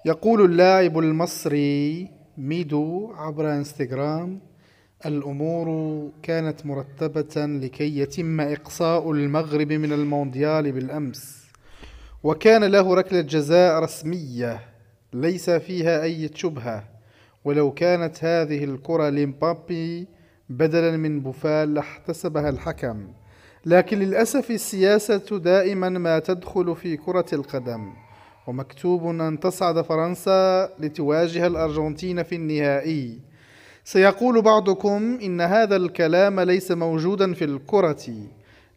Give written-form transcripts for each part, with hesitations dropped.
يقول اللاعب المصري ميدو عبر انستغرام: الأمور كانت مرتبة لكي يتم إقصاء المغرب من المونديال بالأمس، وكان له ركلة جزاء رسمية ليس فيها أي شبهة، ولو كانت هذه الكرة لمبابي بدلا من بوفال لاحتسبها الحكم. لكن للأسف السياسة دائما ما تدخل في كرة القدم، ومكتوب أن تصعد فرنسا لتواجه الأرجنتين في النهائي. سيقول بعضكم إن هذا الكلام ليس موجودا في الكرة،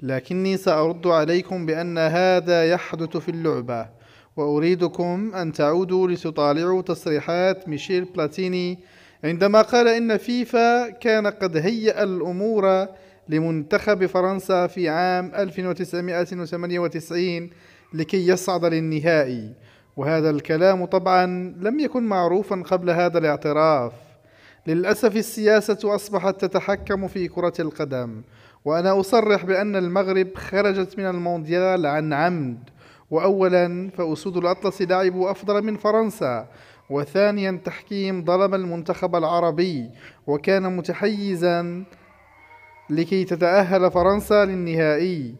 لكني سأرد عليكم بأن هذا يحدث في اللعبة، وأريدكم أن تعودوا لتطالعوا تصريحات ميشيل بلاتيني عندما قال إن فيفا كان قد هيأ الأمور لمنتخب فرنسا في عام 1998 لكي يصعد للنهائي. وهذا الكلام طبعا لم يكن معروفا قبل هذا الاعتراف. للأسف السياسة أصبحت تتحكم في كرة القدم، وأنا أصرح بأن المغرب خرجت من المونديال عن عمد. وأولا فأسود الأطلس لعبوا أفضل من فرنسا، وثانيا تحكيم ظلم المنتخب العربي وكان متحيزا لكي تتأهل فرنسا للنهائي.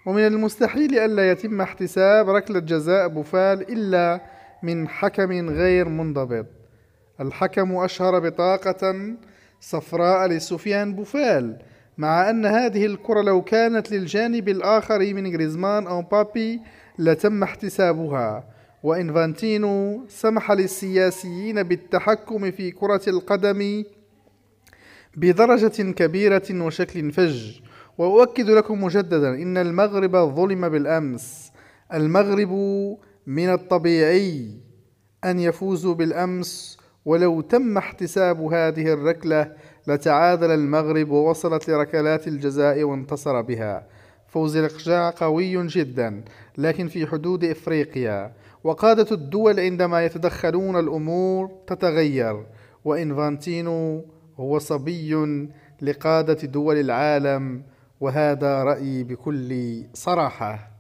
ومن المستحيل ألا يتم احتساب ركلة جزاء بوفال إلا من حكم غير منضبط. الحكم أشهر بطاقة صفراء لسفيان بوفال، مع أن هذه الكرة لو كانت للجانب الآخر من غريزمان أو مبابي لتم احتسابها. وإنفانتينو سمح للسياسيين بالتحكم في كرة القدم بدرجة كبيرة وشكل فج. وأؤكد لكم مجددا إن المغرب ظلم بالأمس. المغرب من الطبيعي أن يفوزوا بالأمس، ولو تم احتساب هذه الركلة لتعادل المغرب ووصلت لركلات الجزاء وانتصر بها. فوز الإقجاع قوي جدا، لكن في حدود إفريقيا، وقادة الدول عندما يتدخلون الأمور تتغير، وإنفانتينو هو صبي لقادة دول العالم، وهذا رأيي بكل صراحة.